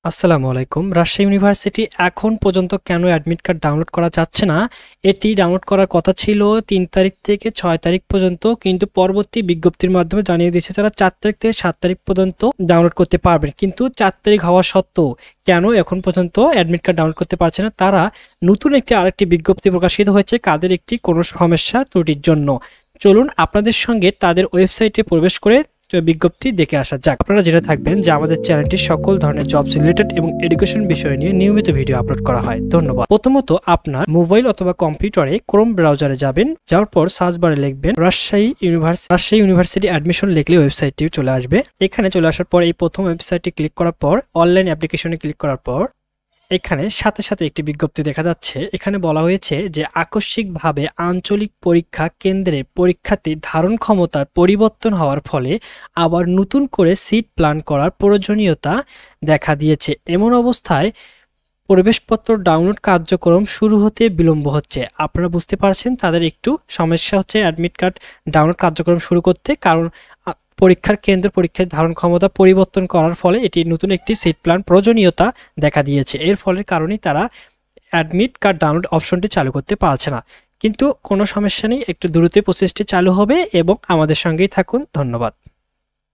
আসসালামু আলাইকুম। রাজশাহী ইউনিভার্সিটি এখন পর্যন্ত কেন অ্যাডমিট কার্ড ডাউনলোড করা যাচ্ছে না? এটি ডাউনলোড করার কথা ছিল ৩ তারিখ থেকে ৬ তারিখ পর্যন্ত, কিন্তু পরবর্তী বিজ্ঞপ্তির মাধ্যমে জানিয়ে দিয়েছে যারা ৪ তারিখ থেকে ৭ তারিখ পর্যন্ত ডাউনলোড করতে পারবেন। কিন্তু ৪ তারিখ হওয়া সত্ত্বেও কেন এখন পর্যন্ত অ্যাডমিট কার্ড ডাউনলোড করতে পারছে না? তারা নতুন আরেকটি বিজ্ঞপ্তি প্রকাশিত হয়েছে কাদের একটি কোনো সমস্যা ত্রুটির জন্য। চলুন আপনাদের সঙ্গে তাদের ওয়েবসাইটে প্রবেশ করে বিজ্ঞপ্তি দেখে আসা যাক। আপনারা জেনে থাকবেন যে আমাদের চ্যানেলটি সকল ধরনের জবস রিলেটেড এবং এডুকেশন বিষয় নিয়ে নিয়মিত ভিডিও আপলোড করা হয়। ধন্যবাদ। প্রথমত আপনার মোবাইল অথবা কম্পিউটারে ক্রোম ব্রাউজারে যাবেন, যাওয়ার পর সার্চ বারে লিখবেন রাজশাহী ইউনিভার্সিটি অ্যাডমিশন লিখলে ওয়েবসাইটটি চলে আসবে। এখানে চলে আসার পর এই প্রথম ওয়েবসাইটটি ক্লিক করার পর অনলাইন অ্যাপ্লিকেশনে ক্লিক করার পর এখানে সাথে সাথে একটি বিজ্ঞপ্তি দেখা যাচ্ছে। এখানে বলা হয়েছে যে আকস্মিকভাবে আঞ্চলিক পরীক্ষা কেন্দ্রের পরীক্ষার্থীর ধারণ ক্ষমতার পরিবর্তন হওয়ার ফলে আবার নতুন করে সিট প্ল্যান করার প্রয়োজনীয়তা দেখা দিয়েছে। এমন অবস্থায় প্রবেশপত্র ডাউনলোড কার্যক্রম শুরু হতে বিলম্ব হচ্ছে। আপনারা বুঝতে পারছেন তাদের একটু সমস্যা হচ্ছে অ্যাডমিট কার্ড ডাউনলোড কার্যক্রম শুরু করতে, কারণ পরীক্ষার কেন্দ্র পরীক্ষার ধারণ ক্ষমতা পরিবর্তন করার ফলে এটি নতুন একটি সিট প্ল্যান প্রয়োজনীয়তা দেখা দিয়েছে। এর ফলের কারণেই তারা অ্যাডমিট কার্ড ডাউনলোড অপশনটি চালু করতে পারছে না। কিন্তু কোনো সমস্যা নেই, একটু দ্রুত প্রসেসটি চালু হবে এবং আমাদের সঙ্গেই থাকুন। ধন্যবাদ।